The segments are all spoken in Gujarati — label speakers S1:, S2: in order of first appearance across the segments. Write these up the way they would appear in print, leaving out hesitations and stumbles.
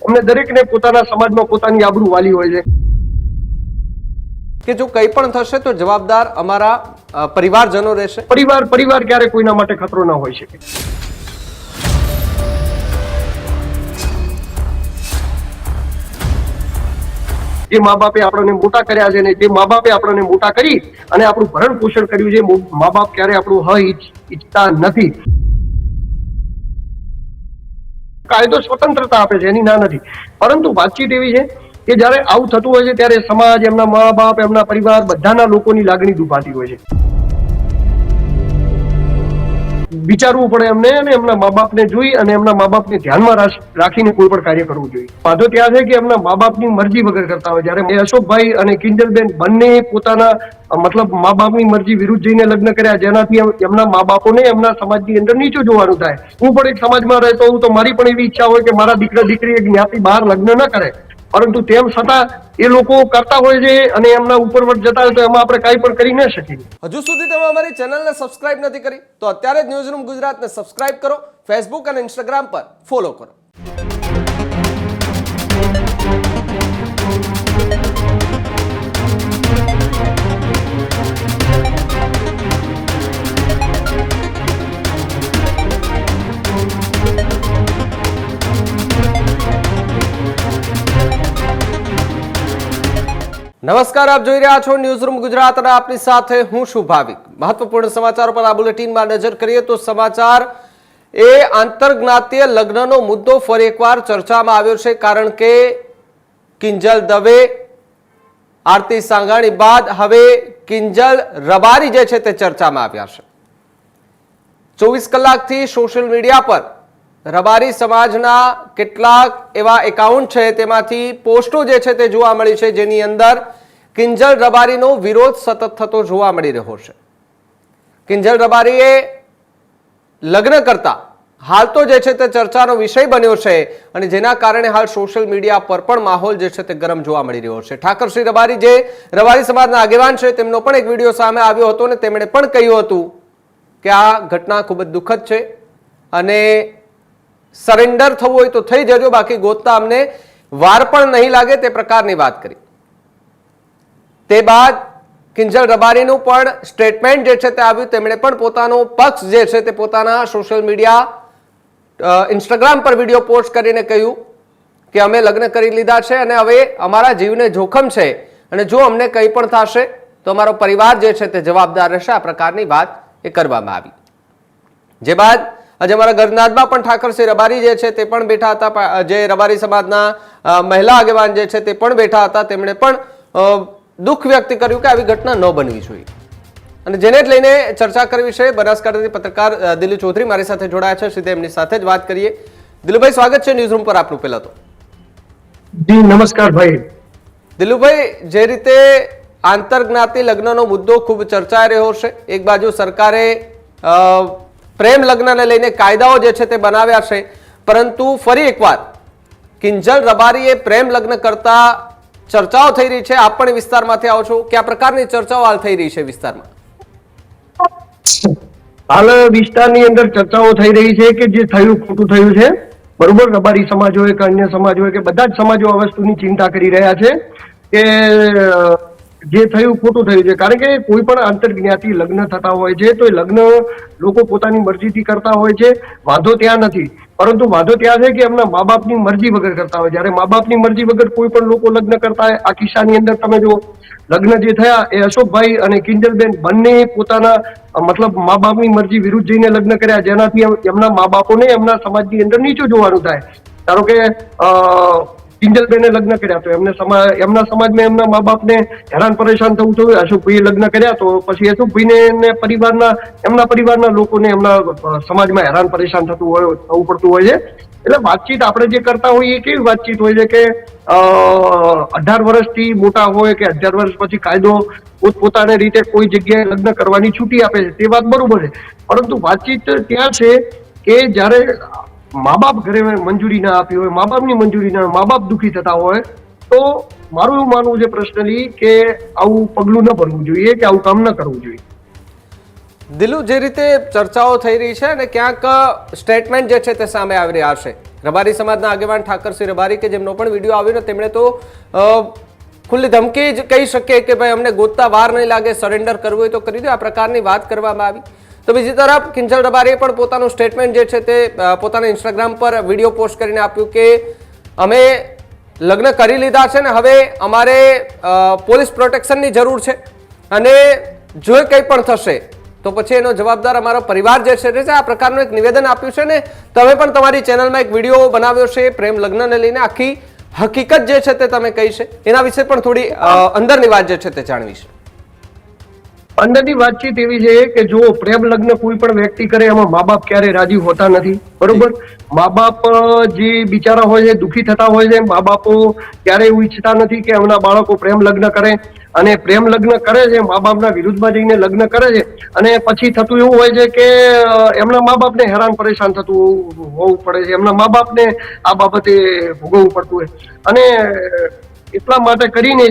S1: અમને દરેકને પોતાના સમાજમાં પોતાની આબરૂ વાલી હોય છે
S2: કે જો કંઈ પણ થશે તો જવાબદાર અમારા પરિવારજનો રહેશે.
S1: પરિવાર ક્યારે કોઈના માટે ખતરો ના હોઈ શકે. જે મા બાપે આપણને મોટા કર્યા છે ને જે મા બાપે આપણને મોટા કરી અને આપણું ભરણ પોષણ કર્યું છે, મા બાપ ક્યારે આપણું ઈચ્છતા નથી. કાયદો સ્વતંત્રતા આપે છે, એની ના નથી, પરંતુ વાતચીત એવી છે કે જયારે આવું થતું હોય છે ત્યારે સમાજ, એમના મા બાપ, એમના પરિવાર, બધાના લોકોની લાગણી દુભાતી હોય છે. વિચારવું પડે એમને અને એમના મા બાપને જોઈ અને એમના મા બાપને ધ્યાનમાં રાખીને કોઈ પણ કાર્ય કરવું જોઈએ. વાંધો ત્યાં છે કે એમના મા બાપની મરજી વગર કરતા હોય. જયારે અશોકભાઈ અને કિંજલબેન બંને પોતાના મતલબ મા બાપની મરજી વિરુદ્ધ જઈને લગ્ન કર્યા, જેનાથી એમના મા બાપોને એમના સમાજની અંદર નીચું જોવાનું થાય. હું પણ એક સમાજમાં રહેતો હું તો મારી પણ એવી ઈચ્છા હોય કે મારા દીકરા દીકરી એક જ્ઞાતિ બહાર લગ્ન ન કરે, પરંતુ તેમ છતાં એ લોકો કરતા હોય છે અને એમના ઉપરવટ જતા હોય તો એમાં આપણે કાંઈ પણ કરી ન શકીએ.
S2: હજુ સુધી તમે અમારી ચેનલને સબસ્ક્રાઇબ નથી કરી તો અત્યારે જ ન્યૂઝરૂમ ગુજરાતને સબસ્ક્રાઇબ કરો, ફેસબુક અને ઇન્સ્ટાગ્રામ પર ફોલો કરો. નમસ્કાર, આપ જોઈ રહ્યા છો ન્યૂઝરૂમ ગુજરાત અને આપની સાથે હું છું ભાવિક. મહત્વપૂર્ણ સમાચારો પર આ બુલેટિનમાં નજર કરીએ તો સમાચાર એ આંતરજ્ઞાતીય લગ્નનો મુદ્દો ફરી એકવાર ચર્ચામાં આવ્યો છે, કારણ કે કિંજલ દવે, આરતી સાંગાણી બાદ હવે કિંજલ રબારી જે છે તે ચર્ચામાં આવ્યા છે. 24 કલાકથી સોશિયલ મીડિયા પર રબારી સમાજના કેટલાક એવા એકાઉન્ટ છે તેમાંથી પોસ્ટો જે છે તે જોવા મળી છે, જેની અંદર કિંજલ રબારીનો વિરોધ સતત થતો જોવા મળી રહ્યો છે. કિંજલ રબારીએ લગ્ન કરતા હાલ તો જે છે તે ચર્ચાનો વિષય બન્યો છે અને જેના કારણે હાલ સોશિયલ મીડિયા પર પણ માહોલ જે છે તે ગરમ જોવા મળી રહ્યો છે. ઠાકરશ્રી રબારી જે રબારી સમાજના આગેવાન છે તેમનો પણ એક વિડીયો સામે આવ્યો હતો અને તેમણે પણ કહ્યું હતું કે આ ઘટના ખૂબ જ દુઃખદ છે અને સરેન્ડર થવું હોય તો થઈ જજો, બાકી ગોતતા અમને વાર પણ નહીં લાગે, તે પ્રકારની વાત કરી. તે બાદ કિંજલ રબારીનું પણ સ્ટેટમેન્ટ જે છે તે આવ્યું. તેમણે પણ પોતાનો પક્ષ જે છે તે પોતાના સોશિયલ મીડિયા ઇન્સ્ટાગ્રામ પર વિડીયો પોસ્ટ કરીને કહ્યું કે અમે લગ્ન કરી લીધા છે અને હવે અમારા જીવને જોખમ છે અને જો અમને કંઈ પણ થશે તો અમારો પરિવાર જે છે તે જવાબદાર રહેશે. આ પ્રકારની વાત એ કરવામાં આવી. જે બાદ આજે અમારા ગરનાથમાં પણ ઠાકરસિંહ રબારી જે છે તે પણ બેઠા હતા, જે રબારી સમાજના મહિલા આગેવાન જે છે તે પણ બેઠા હતા. તેમણે પણ દુઃખ વ્યક્ત કર્યું કે આવી ઘટના ન બનવી જોઈએ અને જેને જ લઈને ચર્ચા કરવી છે. બનાસકાંઠાથી પત્રકાર દિલીપ ચૌધરી મારી સાથે જોડાયા છે, સીધે એમની સાથે જ વાત કરીએ. દિલીપભાઈ, સ્વાગત છે ન્યૂઝરૂમ પર આપનું. પહેલા તો
S1: જી નમસ્કાર ભાઈ.
S2: દિલીપભાઈ, જે રીતે આંતરજ્ઞાતિ લગ્નનો મુદ્દો ખૂબ ચર્ચાઈ રહ્યો છે, એક બાજુ સરકારે પ્રેમ લગ્નને લઈને કાયદાઓ જે છે તે બનાવ્યા છે, પરંતુ ફરી એકવાર કિંજલ રબારીએ પ્રેમ લગ્ન કરતા ચર્ચાઓ થઈ રહી છે. આપ પણ વિસ્તારમાંથી આવો છો, કયા પ્રકારની ચર્ચાઓ હાલ થઈ રહી છે વિસ્તારમાં?
S1: હાલ વિસ્તારની અંદર ચર્ચાઓ થઈ રહી છે કે જે થયું ખોટું થયું છે, બરોબર. રબારી સમાજ હોય કે અન્ય સમાજ હોય કે બધા જ સમાજો આ વસ્તુની ચિંતા કરી રહ્યા છે કે જે થયું ખોટું થયું છે. કારણ કે કોઈ પણ આંતરજ્ઞાતિ લગ્ન થતા હોય છે તો એ લગ્ન લોકો પોતાની મરજીથી કરતા હોય છે, વાંધો ત્યાં નથી, પરંતુ વાંધો ત્યાં છે કે એમના મા બાપની મરજી વગર કરતા હોય. જયારે મા બાપની મરજી વગર કોઈ પણ લોકો લગ્ન કરતા હોય, આ કિસ્સાની અંદર તમે જો લગ્ન જે થયા એ અશોકભાઈ અને કિંજલબેન બંને પોતાના મતલબ મા બાપની મરજી વિરુદ્ધ જઈને લગ્ન કર્યા, જેનાથી એમના મા બાપોને એમના સમાજની અંદર નીચું જોવાનું થાય. ધારો કે કિંજલબેને લગ્ન કર્યા તો એમના સમાજમાં એમના મા બાપને હેરાન પરેશાન થવું થયું. અશોકભાઈએ લગ્ન કર્યા તો પછી અશોકભાઈને એમના પરિવારના લોકોને એમના સમાજમાં હેરાન પરેશાન થવું પડતું હોય છે. એટલે વાતચીત આપણે જે કરતા હોઈએ એ કેવી વાતચીત હોય છે કે 18 વર્ષથી મોટા હોય કે 18 વર્ષ પછી કાયદો પોતપોતાની રીતે કોઈ જગ્યાએ લગ્ન કરવાની છૂટી આપે છે, તે વાત બરોબર છે, પરંતુ વાતચીત ત્યાં છે કે જયારે મા બાપ ઘરે મંજૂરી ના આપી હોય, મા બાપની મંજૂરી ના, મા બાપ દુઃખી થતા હોય, તો મારું એવું માનવું છે પર્સનલી કે આવું પગલું ન ભરવું જોઈએ, કે આવું કામ ન કરવું જોઈએ.
S2: દિલુ, જે રીતે ચર્ચાઓ થઈ રહી છે અને ક્યાંક સ્ટેટમેન્ટ જે છે તે સામે આવી રહ્યા છે રબારી સમાજના આગેવાન ઠાકરસિંહ રબારી કે જેમનો પણ વિડીયો આવ્યો ને તેમણે તો ખુલ્લી ધમકી જ કહી શકે કે ભાઈ અમને ગોતતા વાર નહીં લાગે, સરેન્ડર કરવું હોય તો કરી દો, આ પ્રકારની વાત કરવામાં આવી. તો બીજી તરફ કિંજલ રબારીએ પણ પોતાનું સ્ટેટમેન્ટ જે છે તે પોતાના ઇન્સ્ટાગ્રામ પર વિડીયો પોસ્ટ કરીને આપ્યું કે અમે લગ્ન કરી લીધા છે ને હવે અમારે પોલીસ પ્રોટેક્શનની જરૂર છે અને જો કંઈ પણ થશે તો પછી એનો જવાબદાર અમારો પરિવાર જે છે આ પ્રકારનું એક નિવેદન આપ્યું છે ને તમે પણ તમારી ચેનલમાં એક વિડીયો બનાવ્યો છે પ્રેમ લગ્નને લઈને, આખી હકીકત જે છે તે તમે કહી છે, એના વિશે પણ થોડી અંદરની વાત જે છે તે જાણવી છે.
S1: અંદરની વાતચીત એવી છે કે જો પ્રેમ લગ્ન કોઈ પણ વ્યક્તિ કરે એમાં મા બાપ ક્યારે રાજી હોતા નથી, બરોબર. મા બાપ જે બિચારા હોય છે દુઃખી થતા હોય છે, મા બાપો ક્યારે એવું ઈચ્છતા નથી કે એમના બાળકો પ્રેમ લગ્ન કરે, અને પ્રેમ લગ્ન કરે છે મા બાપના વિરુદ્ધમાં જઈને લગ્ન કરે છે અને પછી થતું એવું હોય છે કે એમના મા બાપને હેરાન પરેશાન થતું હોવું પડે છે, એમના મા બાપને આ બાબતે ભોગવવું પડતું હોય. અને એટલા માટે કરીને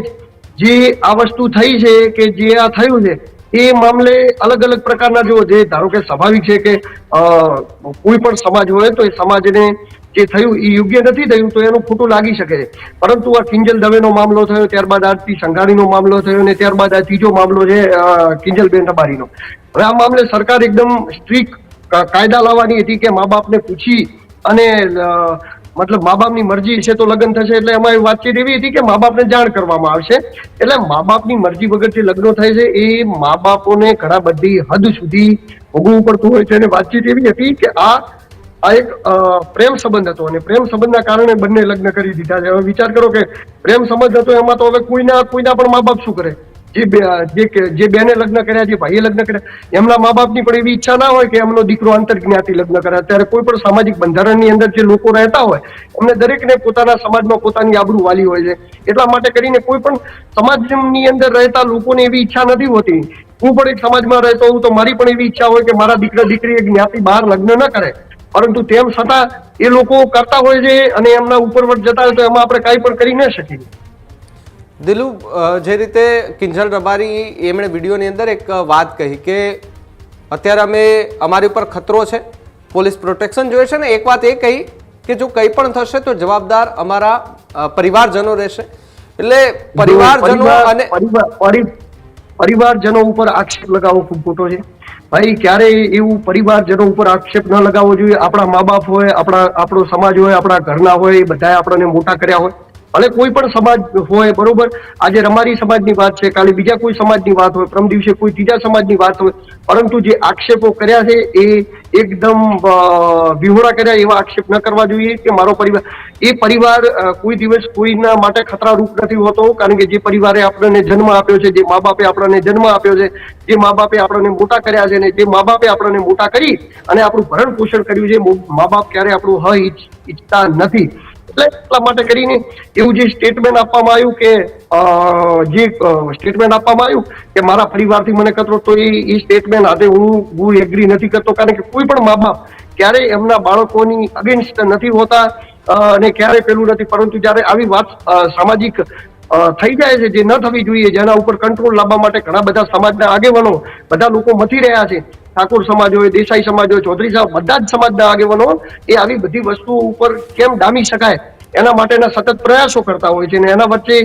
S1: જે આ વસ્તુ થઈ છે કે જે આ થયું છે એ મામલે અલગ અલગ પ્રકારના જો જે ધારો કે સ્વાભાવિક છે કે કોઈ પણ સમાજ હોય તો એ સમાજને જે થયું એ યોગ્ય નથી થયું તો એનું ખોટું લાગી શકે છે. પરંતુ આ કિંજલ દવેનો મામલો થયો, ત્યારબાદ આરતી સંઘાણીનો મામલો થયો અને ત્યારબાદ આ ત્રીજો મામલો છે કિંજલબેન રબારીનો. હવે આ મામલે સરકાર એકદમ સ્ટ્રિક્ટ કાયદા લાવવાની હતી કે મા બાપને પૂછી અને મતલબ મા બાપની મરજી છે તો લગ્ન થશે, એટલે અમારી વાતચીત એવી હતી કે મા બાપને જાણ કરવામાં આવશે. એટલે મા બાપની મરજી વગર જે લગ્નો થાય છે એ મા બાપોને ઘણા બધી હદ સુધી ભોગવવું પડતું હોય છે. અને વાતચીત એવી હતી કે આ એક પ્રેમ સંબંધ હતો અને પ્રેમ સંબંધના કારણે બંને લગ્ન કરી દીધા છે. હવે વિચાર કરો કે પ્રેમ સંબંધ હતો એમાં તો હવે કોઈના પણ મા બાપ શું કરે, જે બેને લગ્ન કર્યા, જે ભાઈએ લગ્ન કર્યા, એમના મા બાપની પણ એવી ઈચ્છા ના હોય કે એમનો દીકરો આંતરજ્ઞાતિ લગ્ન કરે. અત્યારે કોઈ પણ સામાજિક બંધારણની અંદર જે લોકો રહેતા હોય એમને દરેકને પોતાના સમાજમાં પોતાની આબરૂ વાલી હોય છે. એટલા માટે કરીને કોઈ પણ સમાજની અંદર રહેતા લોકોને એવી ઈચ્છા નથી હોતી. હું પણ એક સમાજમાં રહેતો હોઉં તો મારી પણ એવી ઈચ્છા હોય કે મારા દીકરા દીકરી એક જ્ઞાતિ બહાર લગ્ન ન કરે, પરંતુ તેમ છતાં એ લોકો કરતા હોય છે અને એમના ઉપરવટ જતા હોય તો એમાં આપણે કાંઈ પણ કરી ન શકીએ.
S2: દિલુ, જે રીતે કિંજલ રબારી એમણે વિડીયોની અંદર એક વાત કહી કે અત્યારે અમારી ઉપર ખતરો છે, પોલીસ પ્રોટેક્શન જોઈએ છે ને એક વાત એ કહી કે જો કંઈ પણ થશે તો જવાબદાર અમારા પરિવારજનો રહેશે. એટલે પરિવારજનો અને
S1: પરિવારજનો ઉપર આક્ષેપ લગાવવો ખૂબ ખોટો છે ભાઈ. ક્યારેય એવું પરિવારજનો ઉપર આક્ષેપ ન લગાવવો જોઈએ. આપણા મા બાપ હોય, આપણો સમાજ હોય, આપણા ઘરના હોય, એ બધાએ આપણને મોટા કર્યા હોય, ભલે કોઈ પણ સમાજ હોય, બરોબર. આજે રબારી સમાજની વાત છે, કાલે બીજા કોઈ સમાજની વાત હોય, પરમ દિવસે કોઈ ત્રીજા સમાજની વાત હોય, પરંતુ જે આક્ષેપો કર્યા છે એ એકદમ વિહોણા કર્યા એવા આક્ષેપ ન કરવા જોઈએ કે મારો પરિવાર, એ પરિવાર કોઈ દિવસ કોઈના માટે ખતરારૂપ નથી હોતો. કારણ કે જે પરિવારે આપણને જન્મ આપ્યો છે, જે મા બાપે આપણને જન્મ આપ્યો છે, જે મા બાપે આપણને મોટા કર્યા છે ને જે મા બાપે આપણને મોટા કરી અને આપણું ભરણ પોષણ કર્યું છે, મા બાપ ક્યારે આપણું ઈચ્છતા નથી. એટલે એટલા માટે કરીને એવું જે સ્ટેટમેન્ટ આપવામાં આવ્યું કે મારા પરિવારથી મને ખતરો, તો એ સ્ટેટમેન્ટ સાથે હું એગ્રી નથી કરતો. કારણ કે કોઈ પણ મા બાપ ક્યારેય એમના બાળકોની અગેન્સ્ટ નથી હોતા અને ક્યારેય પેલું નથી. પરંતુ જયારે આવી વાત સામાજિક થઈ જાય છે જે ન થવી જોઈએ, જેના ઉપર કંટ્રોલ લાવવા માટે ઘણા બધા સમાજના આગેવાનો બધા લોકો મથી રહ્યા છે. ઠાકોર સમાજ હોય, દેસાઈ સમાજ હોય, ચૌધરી સમાજ, બધા જ સમાજના આગેવાનો એ આવી બધી વસ્તુઓ ઉપર કેમ ડામી શકાય એના માટેના સતત પ્રયાસો કરતા હોય છે. અને એના વચ્ચે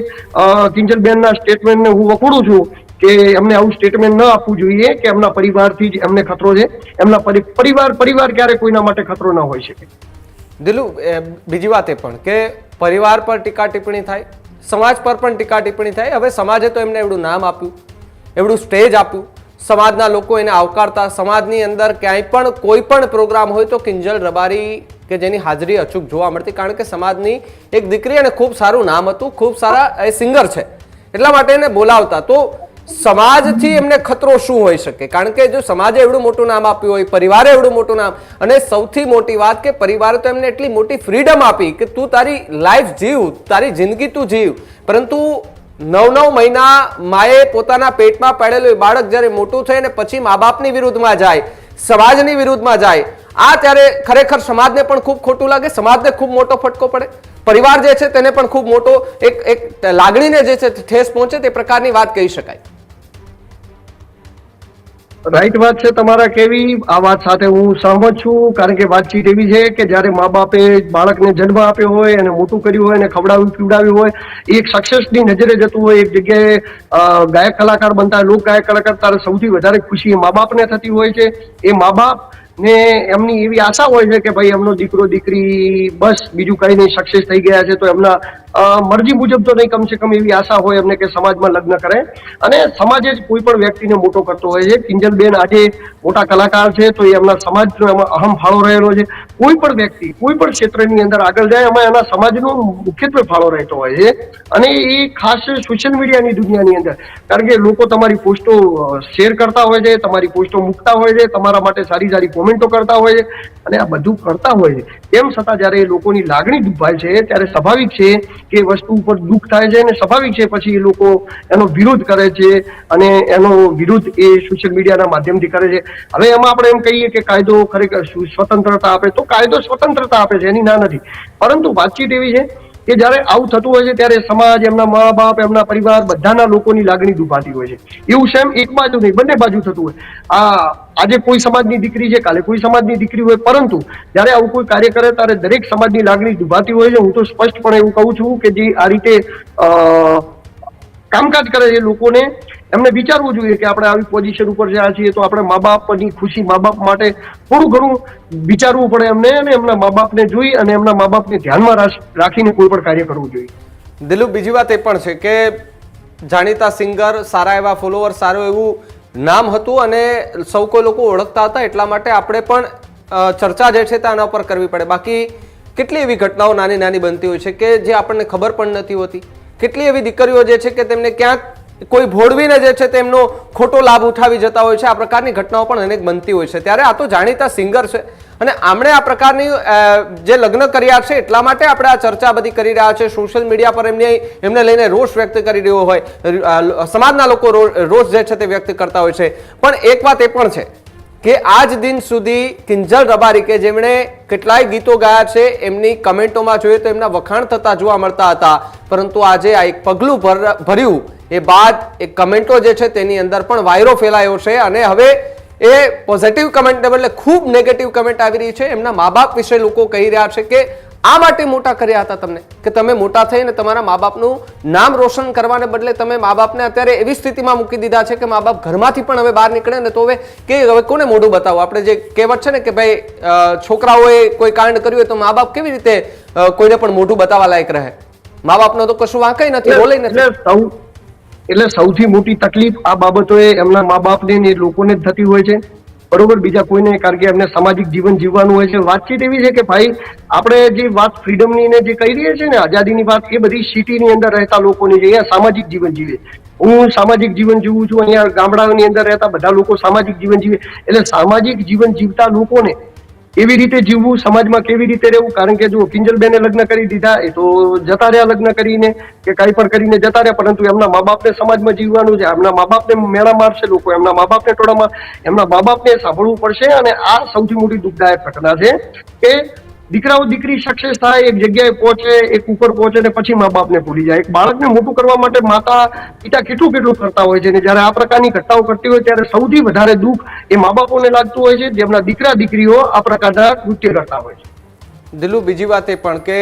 S1: કિંજલબેનના સ્ટેટમેન્ટને હું વખોડું છું કે એમને આવું સ્ટેટમેન્ટ ન આપવું જોઈએ કે એમના પરિવારથી જ એમને ખતરો છે. એમના પરિવાર ક્યારે કોઈના માટે ખતરો ન હોઈ શકે.
S2: દિલુ, બીજી વાત એ પણ કે પરિવાર પર ટીકા ટિપ્પણી થાય, સમાજ પર પણ ટીકા ટિપ્પણી થાય. હવે સમાજે તો એમને એવડું નામ આપ્યું, એવડું સ્ટેજ આપ્યું, સમાજના લોકો એને આવકારતા, સમાજની અંદર ક્યાંય પણ કોઈ પણ પ્રોગ્રામ હોય તો કિંજલ રબારી કે જેની હાજરી અચૂક જોવા મળતી. કારણ કે સમાજની એક દીકરી અને ખૂબ સારું નામ હતું, ખૂબ સારા એ સિંગર છે, એટલા માટે એને બોલાવતા. તો સમાજથી એમને ખતરો શું હોઈ શકે? કારણ કે જો સમાજે એવડું મોટું નામ આપ્યું હોય, પરિવારે એવડું મોટું નામ, અને સૌથી મોટી વાત કે પરિવારે તો એમને એટલી મોટી ફ્રીડમ આપી કે તું તારી લાઈફ જીવ, તારી જિંદગી તું જીવ. પરંતુ 9 મહિના માએ પોતાના પેટમાં પડેલું બાળક જ્યારે મોટું થાય ને પછી મા બાપની વિરુદ્ધમાં જાય, સમાજની વિરુદ્ધમાં જાય, આ ત્યારે ખરેખર સમાજને પણ ખૂબ ખોટું લાગે, સમાજને ખૂબ મોટો ફટકો પડે, પરિવાર જે છે તેને પણ ખૂબ મોટો એક લાગણીને જે છે ઠેસ પહોંચે તે પ્રકારની વાત કહી શકાય.
S1: રાઈટ વાત છે તમારા કેવી, આ વાત સાથે હું સહમત છું. કારણ કે વાતચીત એવી છે કે જ્યારે મા બાપે બાળકને જન્મ આપ્યો હોય અને મોટું કર્યું હોય અને ખવડાવ્યું પીવડાવ્યું હોય, એ એક સક્સેસની નજરે જતું હોય, એક જગ્યાએ ગાયક કલાકાર બનતા, લોક ગાયક કલાકાર, ત્યારે સૌથી વધારે ખુશી એ મા બાપને થતી હોય છે. એ મા બાપ ને એમની એવી આશા હોય છે કે ભાઈ એમનો દીકરો દીકરી બસ બીજું કઈ નહીં, સક્સેસ થઈ ગયા છે તો એમના મરજી મુજબ તો નહીં, કમસે કમ એવી આશા હોય એમને કે સમાજમાં લગ્ન કરે. અને સમાજે જ કોઈ પણ વ્યક્તિને મોટો કરતો હોય છે. કિંજલબેન આજે મોટા કલાકાર છે તો એ એમના સમાજનો એમાં અહમ ફાળો રહેલો છે. કોઈ પણ વ્યક્તિ કોઈ પણ ક્ષેત્રની અંદર આગળ જાય એમાં એના સમાજનો મુખ્યત્વે ફાળો રહેતો હોય છે. અને એ ખાસ સોશિયલ મીડિયાની દુનિયાની અંદર, કારણ કે લોકો તમારી પોસ્ટો શેર કરતા હોય છે, તમારી પોસ્ટો મૂકતા હોય છે, તમારા માટે સારી સારી કોમેન્ટો કરતા હોય છે, અને આ બધું કરતા હોય છે. તેમ છતાં જ્યારે એ લોકોની લાગણી દુભાય છે ત્યારે સ્વાભાવિક છે કે એ વસ્તુ ઉપર દુઃખ થાય છે, અને સ્વાભાવિક છે પછી એ લોકો એનો વિરોધ કરે છે અને એનો વિરોધ એ સોશિયલ મીડિયાના માધ્યમથી કરે છે. હવે એમાં આપણે એમ કહીએ કે કાયદો ખરેખર સ્વતંત્રતા આપે, તો કાયદો સ્વતંત્રતા આપે છે, એની ના નથી. પરંતુ વાતચીત એવી છે કે જ્યારે આવું થતું હોય છે ત્યારે સમાજ, એમના મા બાપ, એમના પરિવાર, બધાના લોકોની લાગણી દુભાતી હોય છે. એવું સેમ એક બાજુ નહીં, બંને બાજુ થતું હોય. આજે કોઈ સમાજની દીકરી છે, કાલે કોઈ સમાજની દીકરી હોય, પરંતુ જ્યારે આવું કોઈ કાર્ય કરે ત્યારે દરેક સમાજની લાગણી દુભાતી હોય છે. હું તો સ્પષ્ટપણે એવું કહું છું કે જે આ રીતે કામકાજ કરે છે લોકોને એમને વિચારવું જોઈએ કે આપણે આવી પોઝિશન ઉપર જ્યાં છીએ તો આપણે મા બાપની ખુશી, મા બાપ માટે થોડું ઘણું વિચારવું પડે એમને, અને એમના મા બાપને જોઈ અને એમના મા બાપને ધ્યાનમાં રાખીને કોઈ પણ કાર્ય કરવું જોઈએ.
S2: દિલુપ, બીજી વાત એ પણ છે કે જાણીતા સિંગર, સારા એવા ફોલોવર, સારું એવું નામ હતું અને સૌ કોઈ લોકો ઓળખતા હતા, એટલા માટે આપણે પણ ચર્ચા જે છે તેના ઉપર કરવી પડે. બાકી કેટલી એવી ઘટનાઓ નાની નાની બનતી હોય છે કે જે આપણને ખબર પણ નથી હોતી. કેટલી એવી દીકરીઓ જે છે કે તેમને ક્યાંક કોઈ ભોળવીને જે છે તેમનો ખોટો લાભ ઉઠાવી જતા હોય છે. આ પ્રકારની ઘટનાઓ પણ અનેક બનતી હોય છે. ત્યારે આ તો જાણીતા સિંગર છે અને આમણે આ પ્રકારની જે લગ્ન કર્યા છે એટલા માટે આપણે આ ચર્ચા બધી કરી રહ્યા છે. સોશિયલ મીડિયા પર એમને લઈને રોષ વ્યક્ત કરી રહ્યો હોય, સમાજના લોકો રોષ જે છે તે વ્યક્ત કરતા હોય છે. પણ એક વાત એ પણ છે કે આજ દિન સુધી કિંજલ રબારી કે જેમણે કેટલાય ગીતો ગાયા છે, એમની કમેન્ટોમાં જોઈએ તો એમના વખાણ થતા જોવા મળતા હતા, પરંતુ આજે આ એક પગલું ભર્યું એ બાદ એ કમેન્ટો જે છે તેની અંદર પણ વાયરો ફેલાયો છે અને હવે એ પોઝિટિવ કમેન્ટને બદલે ખૂબ નેગેટિવ કમેન્ટ આવી રહી છે. એમના મા બાપ વિશે લોકો કહી રહ્યા છે કે આ માટે મોટા કર્યા હતા તમને, કે તમે મોટા થઈને તમારા મા બાપનું નામ રોશન કરવાને બદલે તમે મા બાપને અત્યારે એવી સ્થિતિમાં મૂકી દીધા છે કે મા બાપ ઘરમાંથી પણ હવે બહાર નીકળે ને તો હવે કોને મોઢું બતાવો. આપણે જે કહેવત છે ને કે ભાઈ છોકરાઓએ કોઈ કાંડ કર્યું હોય તો મા બાપ કેવી રીતે કોઈને પણ મોઢું બતાવવા લાયક રહે? મા બાપનો તો કશું વાંકઈ નથી, બોલે નથી.
S1: એટલે સૌથી મોટી તકલીફ આ બાબતોએ એમના મા બાપને ને લોકોને જ થતી હોય છે, બરોબર, બીજા કોઈને. કારણ કે એમને સામાજિક જીવન જીવવાનું હોય છે. વાતચીત એવી છે કે ભાઈ આપણે જે વાત ફ્રીડમની ને જે કહી રહીએ છીએ ને, આઝાદીની વાત, એ બધી સિટીની અંદર રહેતા લોકોની છે. અહીંયા સામાજિક જીવન જીવે. હું સામાજિક જીવન જીવું છું, અહીંયા ગામડાની અંદર રહેતા બધા લોકો સામાજિક જીવન જીવે. એટલે સામાજિક જીવન જીવતા લોકોને એવી રીતે જીવવું, સમાજમાં કેવી રીતે રહેવું. કારણ કે જો કિંજલબેને લગ્ન કરી દીધા, એ તો જતા રહ્યા લગ્ન કરીને કે કઈ પણ કરીને જતા રહ્યા, પરંતુ એમના મા બાપને સમાજમાં જીવવાનું છે. એમના મા બાપને મેળા મારશે લોકો, એમના મા બાપને ટોળામાં, એમના મા બાપને સાંભળવું પડશે. અને આ સૌથી મોટી દુઃખદાયક ઘટના છે કે દીકરાઓ દીકરી સક્સેસ થાય, એક જગ્યાએ પહોંચે, એક ઉપર પહોંચે ને પછી મા બાપને ભૂલી જાય. એક બાળકને મોટું કરવા માટે માતા પિતા કેટલું કેટલું કરતા હોય છે, ને જયારે આ પ્રકારની ઘટનાઓ ઘટતી હોય ત્યારે સૌથી વધારે દુઃખ એ મા બાપોને લાગતું હોય છે, જેમના દીકરા દીકરીઓ આ પ્રકારના કૃત્ય કરતા હોય છે.
S2: દિલુ, બીજી વાત એ પણ કે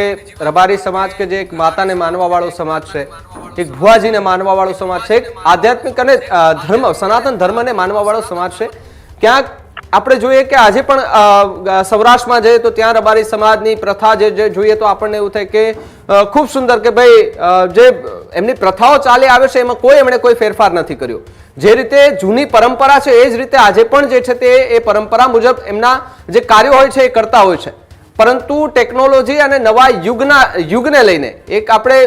S2: રબારી સમાજ કે જે એક માતાને માનવા વાળો સમાજ છે, એક ભુવાજીને માનવા વાળો સમાજ છે, એક આધ્યાત્મિક અને ધર્મ, સનાતન ધર્મને માનવા વાળો સમાજ છે. ક્યાંક આપણે જોઈએ કે આજે પણ સૌરાષ્ટ્રમાં જઈએ તો ત્યાં રબારી સમાજની પ્રથા જે જોઈએ તો આપણને એવું થાય કે ખૂબ સુંદર કે ભાઈ જે એમની પ્રથાઓ ચાલી આવે છે એમાં એમણે કોઈ ફેરફાર નથી કર્યો. જે રીતે જૂની પરંપરા છે એ જ રીતે આજે પણ જે છે તે એ પરંપરા મુજબ એમના જે કાર્યો હોય છે એ કરતા હોય છે. પરંતુ ટેકનોલોજી અને નવા યુગને લઈને એક આપણે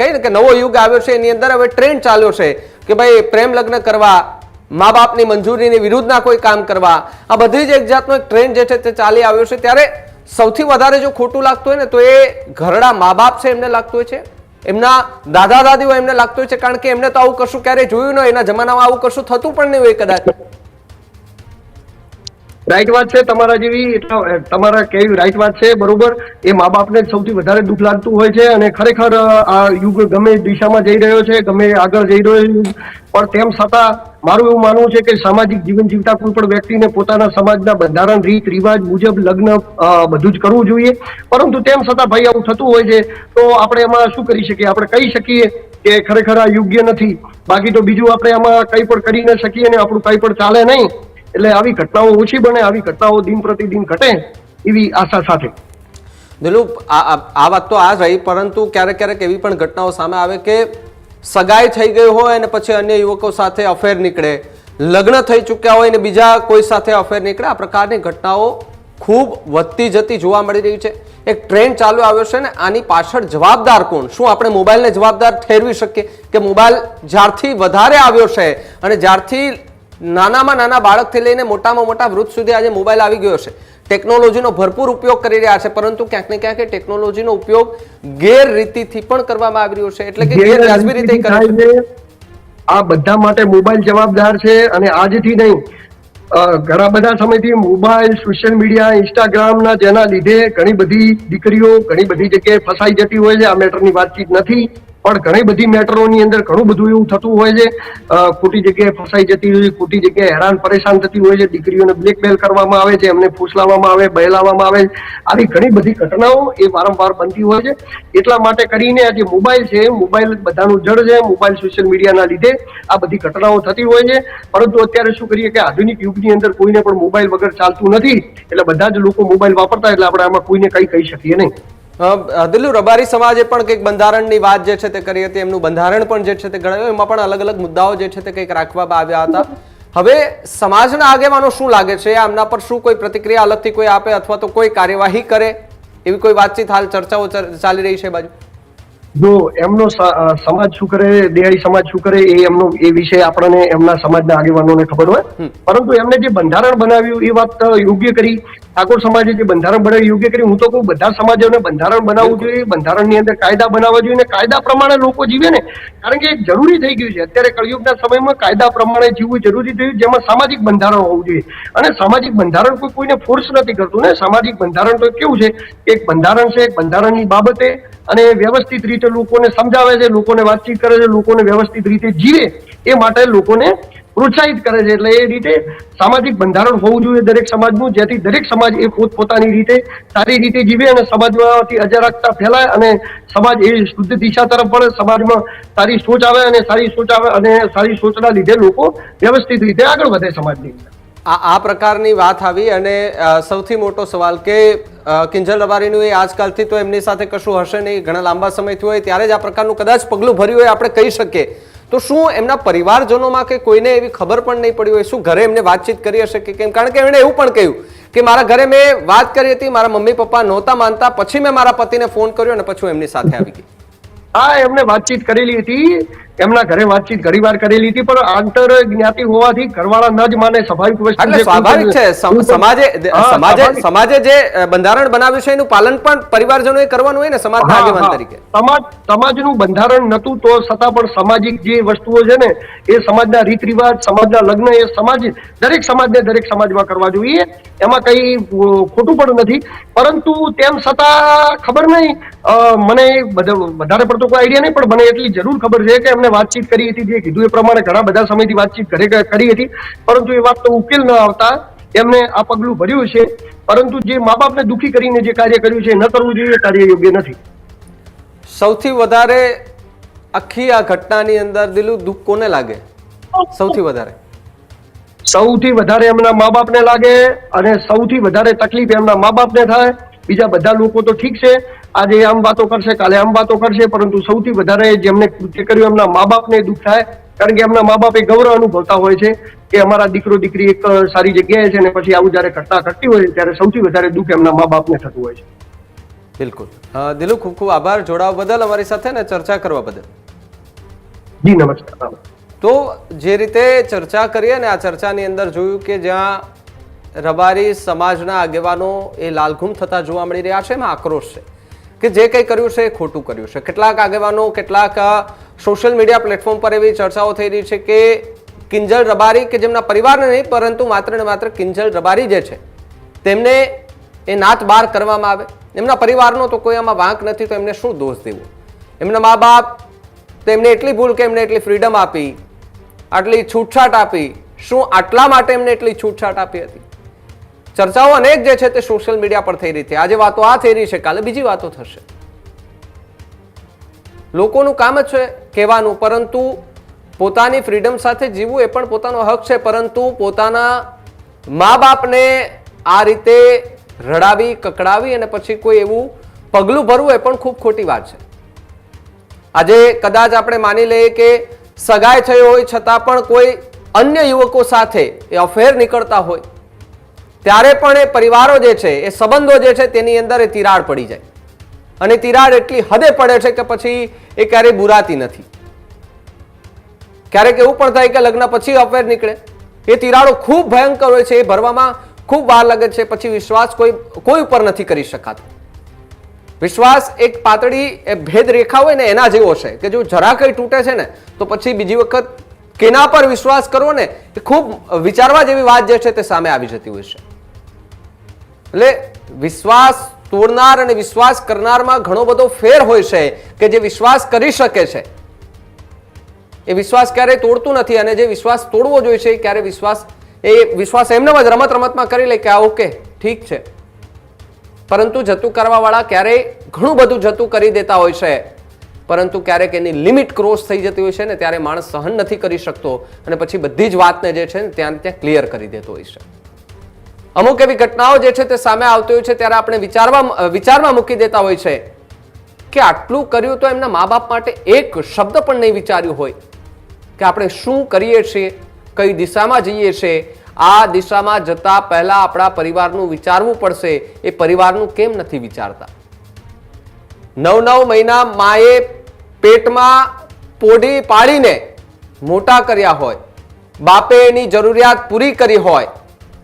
S2: કહીએ ને કે નવો યુગ આવ્યો છે, એની અંદર હવે ટ્રેન્ડ ચાલ્યો છે કે ભાઈ પ્રેમ લગ્ન કરવા, મા બાપની મંજૂરીની વિરુદ્ધના કોઈ કામ કરવા, આ બધી જ એક જાતનો એક ટ્રેન્ડ જે છે તે ચાલી આવ્યો છે. ત્યારે સૌથી વધારે જો ખોટું લાગતું હોય ને તો એ ઘરડા મા બાપ છે એમને લાગતું હોય છે, એમના દાદા દાદીઓ એમને લાગતું હોય છે. કારણ કે એમને તો આવું કશું ક્યારેય જોયું ન હોય, એના જમાનામાં આવું કશું થતું પણ નહીં હોય કદાચ.
S1: રાઈટ વાત છે તમારા જેવી, એટલે તમારા કેવી રાઈટ વાત છે, બરોબર. એ મા બાપને સૌથી વધારે દુઃખ લાગતું હોય છે, અને ખરેખર આ યુગ ગમે દિશામાં જઈ રહ્યો છે, ગમે આગળ જઈ રહ્યો છે, પણ તેમ છતાં મારું એવું માનવું છે કે સામાજિક જીવન જીવતા કોઈ પણ વ્યક્તિને પોતાના સમાજના બંધારણ રીત રિવાજ મુજબ લગ્ન બધું જ કરવું જોઈએ. પરંતુ તેમ છતાં ભાઈ આવું થતું હોય છે, તો આપણે એમાં શું કરી શકીએ? આપણે કહી શકીએ કે ખરેખર આ યોગ્ય નથી, બાકી તો બીજું આપણે આમાં કંઈ પણ કરી ન શકીએ ને આપણું કંઈ પણ ચાલે નહીં. એટલે આવી ઘટનાઓ ઓછી બને, આવી ઘટનાઓ દિન પ્રતિદિન ઘટે એવી આશા સાથે.
S2: દિલુ, આ વાત તો આ જ રહી, પરંતુ ક્યારેક ક્યારેક એવી પણ ઘટનાઓ સામે આવે કે સગાઈ થઈ ગઈ હોય અને પછી અન્ય યુવકો સાથે અફેર નીકળે, લગ્ન થઈ ચૂક્યા હોય અને બીજા કોઈ સાથે અફેર નીકળે. આ પ્રકારની ઘટનાઓ ખૂબ વધતી જતી જોવા મળી રહી છે. એક ટ્રેન્ડ ચાલુ આવ્યો છે ને આની પાછળ જવાબદાર કોણ? શું આપણે મોબાઈલને જવાબદાર ઠેરવી શકીએ કે મોબાઈલ જ્યારથી વધારે આવ્યો છે અને જ્યારથી નાનામાં નાના બાળકથી લઈને મોટામાં મોટા વૃદ્ધ સુધી આજે મોબાઈલ આવી ગયો છે, ટેકનોલોજીનો ભરપૂર ઉપયોગ કરી રહ્યા છે, પરંતુ ક્યાંક ને ક્યાંક ટેકનોલોજીનો ઉપયોગ ગેરરીતિથી પણ કરવામાં આવી રહ્યો છે, એટલે કે ગેરવ્યાજબી રીતે કરે છે.
S1: આ બધા માટે મોબાઈલ જવાબદાર છે. અને આજથી નહીં, ઘણા બધા સમયથી મોબાઈલ, સોશિયલ મીડિયા, ઇન્સ્ટાગ્રામના જેના લીધે ઘણી બધી દીકરીઓ ઘણી બધી જગ્યાએ ફસાઈ જતી હોય છે. આ મેટરની વાતચીત નથી, પણ ઘણી બધી મેટરોની અંદર ઘણું બધું એવું થતું હોય છે. ખોટી જગ્યાએ ફસાઈ જતી હોય છે, ખોટી જગ્યાએ હેરાન પરેશાન થતી હોય છે, દીકરીઓને બ્લેકમેલ કરવામાં આવે છે, એમને ફૂસલાવવામાં આવે, બહેલાવવામાં આવે. આવી ઘણી બધી ઘટનાઓ એ વારંવાર બનતી હોય છે. એટલા માટે કરીને આ જે મોબાઈલ છે, મોબાઈલ બધાનું જડ છે. મોબાઈલ, સોશિયલ મીડિયાના લીધે આ બધી ઘટનાઓ થતી હોય છે. પરંતુ અત્યારે શું કરીએ કે આધુનિક યુગની અંદર કોઈને પણ મોબાઈલ વગર ચાલતું નથી, એટલે બધા જ લોકો મોબાઈલ વાપરતા, એટલે આપણે આમાં કોઈને કંઈ કહી શકીએ નહીં.
S2: દિલુ, રબારી સમાજે પણ કંઈક બંધારણની વાત જે છે તે કરી હતી, એમનું બંધારણ પણ જે છે તે ગણાવ્યું, એમાં પણ અલગ અલગ મુદ્દાઓ જે છે તે કંઈક રાખવામાં આવ્યા હતા. હવે સમાજના આગેવાનો શું લાગે છે, આમના પર શું કોઈ પ્રતિક્રિયા અલગથી કોઈ આપે અથવા તો કોઈ કાર્યવાહી કરે એવી કોઈ વાતચીત હાલ ચર્ચાઓ ચાલી રહી છે? બાજુ
S1: જો એમનો સમાજ શું કરે, દેહાડી સમાજ શું કરે, એ વિશે આપણને એમના સમાજના આગેવાનોને ખબર હોય. પરંતુ એમને જે બંધારણ બનાવ્યું એ વાત યોગ્ય કરી. ઠાકોર સમાજે જે બંધારણ બનાવ્યું યોગ્ય કરી. હું તો કહું બધા સમાજોને બંધારણ બનાવવું જોઈએ, બંધારણની અંદર કાયદા બનાવવા જોઈએ, અને કાયદા પ્રમાણે લોકો જીવે ને. કારણ કે જરૂરી થઈ ગયું છે અત્યારે કળિયુગના સમયમાં કાયદા પ્રમાણે જીવવું જરૂરી થયું, જેમાં સામાજિક બંધારણ હોવું જોઈએ. અને સામાજિક બંધારણ કોઈને ફોર્સ નથી કરતું ને. સામાજિક બંધારણ તો કેવું છે કે એક બંધારણ છે, એક બંધારણની બાબતે અને વ્યવસ્થિત રીતે લોકોને સમજાવે છે, લોકોને વાતચીત કરે છે, લોકોને વ્યવસ્થિત રીતે જીવે એ માટે લોકોને પ્રોત્સાહિત કરે છે. એટલે એ રીતે સામાજિક બંધારણ હોવું જોઈએ દરેક સમાજનું, જેથી દરેક સમાજ એ પોતપોતાની રીતે સારી રીતે જીવે અને સમાજમાંથી અજારકતા ફેલાય અને સમાજ એ શુદ્ધ દિશા તરફ વળે, સમાજમાં સારી સોચ આવે અને સારી સોચના લીધે લોકો વ્યવસ્થિત રીતે આગળ વધે સમાજની.
S2: આ પ્રકારની વાત આવી. અને સૌથી મોટો સવાલ કે કિંજલ રબારીનું એ આજકાલથી તો એમની સાથે કશું હશે નહીં, ઘણા લાંબા સમયથી હોય ત્યારે જ આ પ્રકારનું કદાચ પગલું ભર્યું હોય આપણે કહી શકીએ, તો શું એમના પરિવારજનોમાં કે કોઈને એવી ખબર પણ નહીં પડી હોય? શું ઘરે એમને વાતચીત કરી હશે કે કેમ? કારણ કે એમણે એવું પણ કહ્યું કે મારા ઘરે મેં વાત કરી હતી, મારા મમ્મી પપ્પા નહોતા માનતા, પછી મેં મારા પતિને ફોન કર્યો અને પછી એમની સાથે આવી ગઈ.
S1: હા, એમને વાતચીત કરેલી હતી, એમના ઘરે વાતચીત ઘણી વાર કરેલી હતી, પણ આંતર જ્ઞાતિ હોવાથી ઘરવાળા ન જ માને, સ્વાભાવિક વસ્તુ
S2: એટલે સ્વાભાવિક છે. સમાજે જે બંધારણ બનાવ્યું છે એનું પાલન પણ પરિવારજનોએ કરવાનું હોય ને સમાજના આગેવાન તરીકે.
S1: સમાજનું બંધારણ નતું તો છતાં પણ સામાજિક જે વસ્તુઓ છે ને એ સમાજના રીત રિવાજ, સમાજના લગ્ન એ સમાજ દરેક સમાજને દરેક સમાજમાં કરવા જોઈએ, એમાં કઈ ખોટું પણ નથી. પરંતુ તેમ છતાં ખબર નહીં, મને વધારે પડતો કોઈ આઈડિયા નહીં, પણ મને એટલી જરૂર ખબર છે કે એમને વાતચીત કરી હતી, જે કીધું એ પ્રમાણે ઘણા બધા સમયથી વાતચીત કરી હતી, પરંતુ એ વાત તો ઉકેલ ન આવતા એમને આ પગલું ભર્યું છે. પરંતુ જે મા બાપને દુઃખી કરીને જે કાર્ય કર્યું છે ન કરવું જોઈએ, એ કાર્ય યોગ્ય નથી.
S2: સૌથી વધારે આખી આ ઘટનાની અંદર દિલુ દુઃખ કોને લાગે? સૌથી વધારે એમના મા બાપને લાગે, અને સૌથી વધારે તકલીફ એમના મા બાપને થાય. બીજા બધા લોકો તો ઠીક છે, આજે આમ વાતો કરશે, કાલે આમ વાતો કરશે, પરંતુ સૌથી વધારે જેમને કૃત્ય કર્યું એમના મા બાપને દુઃખ થાય. કારણ કે એમના મા બાપ એ ગૌરવ અનુભવતા હોય છે કે અમારા દીકરો દીકરી એક સારી જગ્યાએ છે, અને પછી આવું જયારે ઘટના ઘટતી હોય ત્યારે સૌથી વધારે દુઃખ એમના મા બાપને થતું હોય છે. બિલકુલ. દિલુ, ખૂબ ખૂબ આભાર જોડાવા બદલ, અમારી સાથે ને ચર્ચા કરવા બદલ.
S1: જી નમસ્કાર.
S2: તો જે રીતે ચર્ચા કરીએ ને, આ ચર્ચાની અંદર જોયું કે જ્યાં રબારી સમાજના આગેવાનો એ લાલઘૂમ થતા જોવા મળી રહ્યા છે, એમાં આક્રોશ છે કે જે કંઈ કર્યું છે એ ખોટું કર્યું છે. કેટલાક આગેવાનો, કેટલાક સોશિયલ મીડિયા પ્લેટફોર્મ પર એવી ચર્ચાઓ થઈ રહી છે કે કિંજલ રબારી કે જેમના પરિવારને નહીં પરંતુ માત્ર ને માત્ર કિંજલ રબારી જે છે તેમને એ નાત બહાર કરવામાં આવે. એમના પરિવારનો તો કોઈ આમાં વાંક નથી, તો એમને શું દોષ દેવો? એમના મા બાપ તો એમને એટલી ભૂલ કે એમને એટલી ફ્રીડમ આપી, આટલી છૂટછાટ આપી. શું આટલા માટે એમને એટલી છૂટછાટ આપી હતી? ચર્ચાઓ અનેક જે છે તે સોશિયલ મીડિયા પર થઈ રહી છે. આજે વાતો આ થઈ રહી છે, કાલે બીજી વાતો થશે. લોકોનું કામ જ છે કહેવાનું, પરંતુ પોતાની ફ્રીડમ સાથે જીવવું એ પણ પોતાનો હક છે. પરંતુ પોતાના મા બાપને આ રીતે રડાવી કકડાવી અને પછી કોઈ એવું પગલું ભરવું એ પણ ખૂબ ખોટી વાત છે. આજે કદાચ આપણે માની લઈએ કે સગાઈ થઈ હોય છતાં પણ કોઈ અન્ય યુવકો સાથે એ અફેર નીકળતા હોય, ત્યારે પણ એ પરિવારો જે છે, એ સંબંધો જે છે તેની અંદર એ તિરાડ પડી જાય. અને તિરાડ એટલી હદે પડે છે કે પછી એ ક્યારેય બુરાતી નથી. ક્યારેક એવું પણ થાય કે લગ્ન પછી અફેર નીકળે. એ તિરાડો ખૂબ ભયંકર હોય છે, એ ભરવામાં ખૂબ વાર લાગે છે. પછી વિશ્વાસ કોઈ ઉપર નથી કરી શકાતો. વિશ્વાસ એક પાતળી ભેદ રેખા હોય ને એના જેવો છે કે જો જરા કંઈ તૂટે છે ને તો પછી બીજી વખત કેના પર વિશ્વાસ કરવો ને એ ખૂબ વિચારવા જેવી વાત જે છે તે સામે આવી જતી હોય છે. એટલે વિશ્વાસ તોડનાર અને વિશ્વાસ કરનારમાં ઘણો બધો ફેર હોય છે કે જે વિશ્વાસ કરી શકે છે એ વિશ્વાસ ક્યારેય તોડતું નથી, અને જે વિશ્વાસ તોડવો જોઈએ છે ક્યારે વિશ્વાસ એમને જ રમત રમતમાં કરી લે કે આ ઓકે ઠીક છે. પરંતુ જતું કરવા વાળા ક્યારેય ઘણું બધું જતું કરી દેતા હોય છે, પરંતુ ક્યારેક એની લિમિટ ક્રોસ થઈ જતી હોય છે ને ત્યારે માણસ સહન નથી કરી શકતો અને પછી બધી જ વાતને જે છે ને ત્યાં ક્લિયર કરી દેતો હોય છે. અમુક એવી ઘટનાઓ જે છે તે સામે આવતી હોય છે ત્યારે આપણે વિચારમાં મૂકી દેતા હોય છે કે આટલું કર્યું તો એમના મા બાપ માટે એક શબ્દ પણ નહીં વિચાર્યું હોય કે આપણે શું કરીએ છીએ, કઈ દિશામાં જઈએ છીએ. આ દિશામાં જતા પહેલા આપણા પરિવારનું વિચારવું પડશે. એ પરિવારનું કેમ નથી વિચારતા? 9 મહિના માએ પેટમાં પોઢી પાડીને મોટા કર્યા હોય, બાપે એની જરૂરિયાત પૂરી કરી હોય,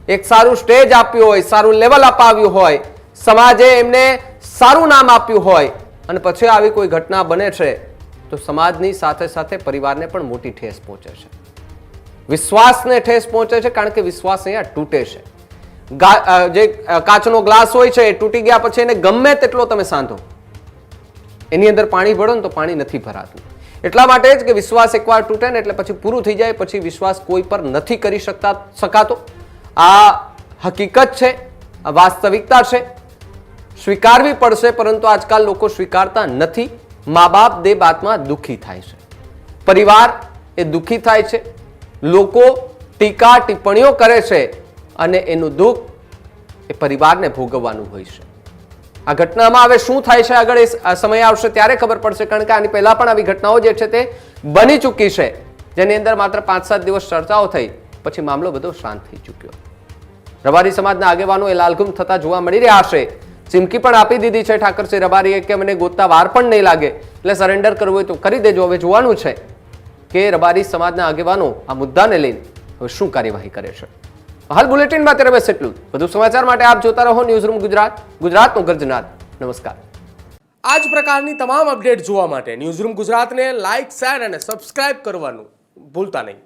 S2: એક સારું સ્ટેજ આપ્યું હોય, સારું લેવલ અપાવ્યું હોય, સમાજે એમને સારું નામ આપ્યું હોય, અને પછી આવી કોઈ ઘટના બને છે તો સમાજની સાથે સાથે પરિવારને પણ મોટી ઠેસ પહોંચે છે. વિશ્વાસને ઠેસ પહોંચે છે, કારણ કે વિશ્વાસ અહીંયા તૂટે છે. જે કાચનો ગ્લાસ હોય છે એ તૂટી ગયા પછી એને ગમે તેટલો તમે સાંધો, એની અંદર પાણી ભરો ને તો પાણી નથી ભરાતું. એટલા માટે જ કે વિશ્વાસ એકવાર તૂટે ને એટલે પછી પૂરું થઈ જાય, પછી વિશ્વાસ કોઈ પર નથી કરી શકાતો. આ હકીકત છે, આ વાસ્તવિકતા છે, સ્વીકારવી પડશે. પરંતુ આજકાલ લોકો સ્વીકારતા નથી. મા બાપ દે બાતમાં દુઃખી થાય છે, પરિવાર એ દુઃખી થાય છે, લોકો ટીકા ટિપ્પણીઓ કરે છે અને એનું દુઃખ એ પરિવારને ભોગવવાનું હોય છે. આ ઘટનામાં હવે શું થાય છે આગળ એ સમય આવશે ત્યારે ખબર પડશે, કારણ કે આની પહેલા પણ આવી ઘટનાઓ જે છે તે બની ચૂકી છે, જેની અંદર માત્ર 5-7 દિવસ ચર્ચાઓ થઈ, પછી મામલો બધો શાંત થઈ ચૂક્યો. રબારી સમાજના આગેવાનો એ લાલઘુમ થતા જોવા મળી રહ્યા હશે. ચીમકી પણ આપી દીધી છે ઠાકરસિંહ રબારીએ કે મને ગોતતા વાર પણ નહીં લાગે, એટલે સરેન્ડર કરવું હોય તો કરી દેજો. હવે જોવાનું છે કે રબારી સમાજના આગેવાનો આ મુદ્દાને લઈને હવે શું કાર્યવાહી કરે છે. હાલ બુલેટિનમાં ત્યારે બસ એટલું. વધુ સમાચાર માટે આપ જોતા રહો ન્યૂઝરૂમ ગુજરાત, ગુજરાતનો ગર્જનાદ. નમસ્કાર. આ જ પ્રકારની તમામ અપડેટ જોવા માટે ન્યૂઝરૂમ ગુજરાતને લાઇક, શેર અને સબસ્ક્રાઇબ કરવાનું ભૂલતા નહીં.